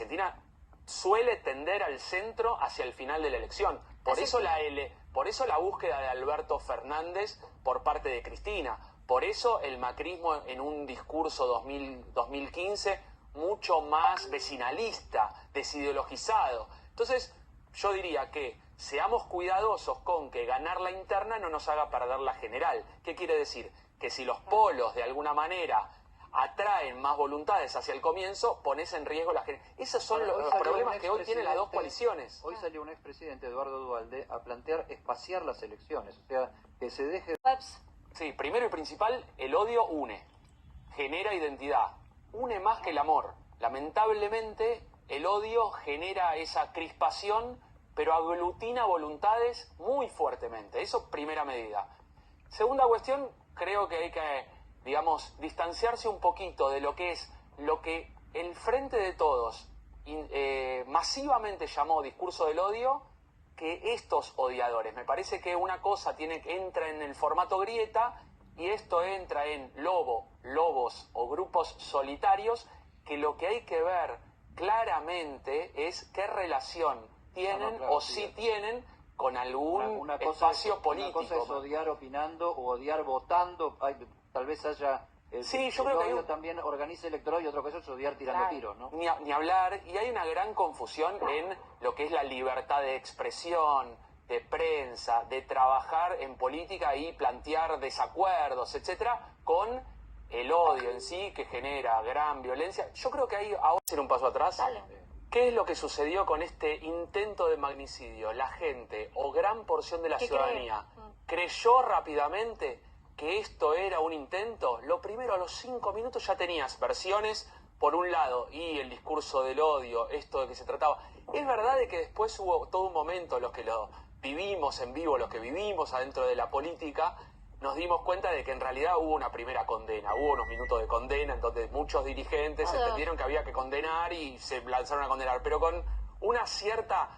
Argentina suele tender al centro hacia el final de la elección. Por eso la búsqueda de Alberto Fernández por parte de Cristina. Por eso el macrismo en un discurso 2015 mucho más vecinalista, desideologizado. Entonces, yo diría que seamos cuidadosos con que ganar la interna no nos haga perder la general. ¿Qué quiere decir? Que si los polos de alguna manera atraen más voluntades hacia el comienzo, pones en riesgo la general. Esos son los problemas que hoy tienen las dos coaliciones. Hoy salió un expresidente, Eduardo Duhalde, a plantear espaciar las elecciones, o sea, que se deje... Sí, primero y principal, el odio une, genera identidad, une más que el amor. Lamentablemente, el odio genera esa crispación, pero aglutina voluntades muy fuertemente. Eso, primera medida. Segunda cuestión, creo que hay que, digamos, distanciarse un poquito de lo que es lo que el Frente de Todos masivamente llamó discurso del odio, que estos odiadores. Me parece que una cosa entra en el formato grieta y esto entra en lobos o grupos solitarios, que lo que hay que ver claramente es qué relación tienen o si tienen con algún espacio político. Una cosa es odiar opinando o odiar votando, tal vez haya... Sí, yo creo que odio también organiza electoral y otra cosa es odiar tirando tiros, ¿no? Ni hablar, y hay una gran confusión en lo que es la libertad de expresión, de prensa, de trabajar en política y plantear desacuerdos, etcétera, con el odio en sí que genera gran violencia. Yo creo que ahí, ahora hacer un paso atrás. Dale. ¿Qué es lo que sucedió con este intento de magnicidio? La gente o gran porción de la ciudadanía creyó rápidamente que esto era un intento. Lo primero, a los 5 minutos ya tenías versiones, por un lado, y el discurso del odio, esto de que se trataba. Es verdad de que después hubo todo un momento, los que lo vivimos en vivo, los que vivimos adentro de la política, nos dimos cuenta de que en realidad hubo una primera condena, hubo unos minutos de condena en donde muchos dirigentes entendieron que había que condenar y se lanzaron a condenar, pero con una cierta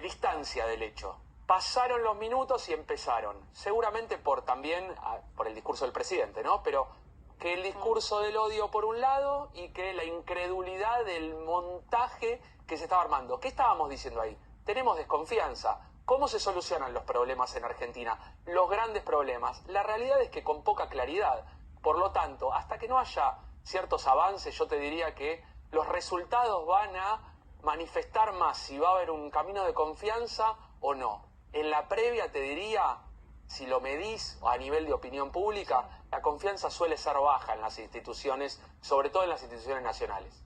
distancia del hecho. Pasaron los minutos y empezaron, seguramente también por el discurso del presidente, ¿no? Pero que el discurso del odio por un lado y que la incredulidad del montaje que se estaba armando. ¿Qué estábamos diciendo ahí? Tenemos desconfianza. ¿Cómo se solucionan los problemas en Argentina? Los grandes problemas. La realidad es que con poca claridad. Por lo tanto, hasta que no haya ciertos avances, yo te diría que los resultados van a manifestar más si va a haber un camino de confianza o no. En la previa te diría, si lo medís a nivel de opinión pública, la confianza suele ser baja en las instituciones, sobre todo en las instituciones nacionales.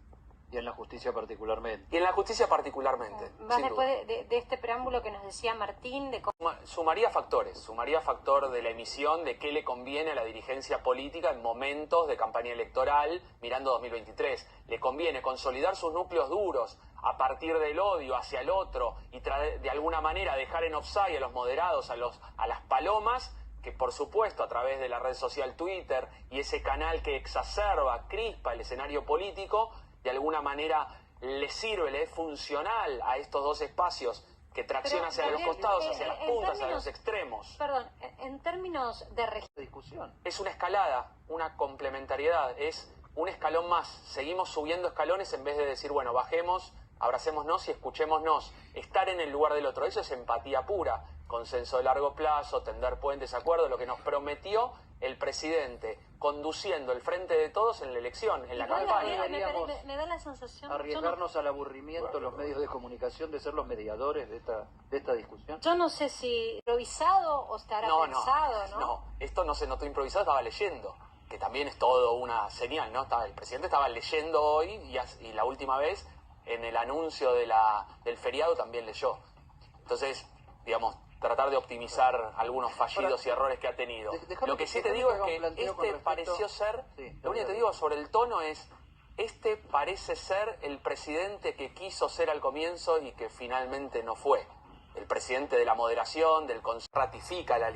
Y en la justicia particularmente. Y en la justicia particularmente. Más después de este preámbulo que nos decía Martín, de cómo... Sumaría factores, sumaría factor de la emisión de qué le conviene a la dirigencia política en momentos de campaña electoral mirando 2023. Le conviene consolidar sus núcleos duros a partir del odio hacia el otro y de alguna manera dejar en offside a los moderados, a las palomas, que por supuesto a través de la red social Twitter y ese canal que exacerba, crispa el escenario político, de alguna manera le sirve, le es funcional a estos dos espacios que traccionan hacia los costados, hacia las puntas, hacia los extremos. Perdón, en términos de discusión. Es una escalada, una complementariedad, es un escalón más. Seguimos subiendo escalones en vez de decir, bueno, bajemos, abracémonos y escuchémonos. Estar en el lugar del otro, eso es empatía pura, consenso de largo plazo, tender puentes, acuerdo, lo que nos prometió el presidente, conduciendo el Frente de Todos en la elección, en la campaña. Me da la sensación... Arriesgarnos al aburrimiento los medios de comunicación de ser los mediadores de esta discusión. Yo no sé si improvisado o estará pensado, ¿no? No, esto no se notó improvisado, estaba leyendo, que también es todo una señal, ¿no? El presidente estaba leyendo hoy y la última vez en el anuncio del feriado también leyó. Entonces, digamos, tratar de optimizar algunos fallidos y errores que ha tenido. Lo que sí te digo es que pareció ser, lo único que te digo sobre el tono es, parece ser el presidente que quiso ser al comienzo y que finalmente no fue. El presidente de la moderación, ratifica la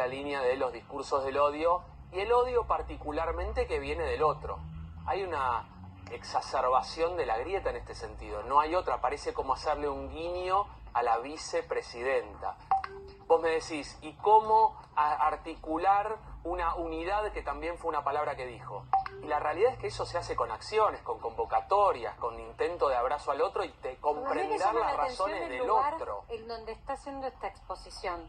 línea de los discursos del odio, y el odio particularmente que viene del otro. Hay una exacerbación de la grieta en este sentido, no hay otra, parece como hacerle un guiño a la vicepresidenta. Vos me decís, ¿y cómo articular una unidad, que también fue una palabra que dijo? Y la realidad es que eso se hace con acciones, con convocatorias, con intento de abrazo al otro y de comprender las razones del otro. En donde está haciendo esta exposición.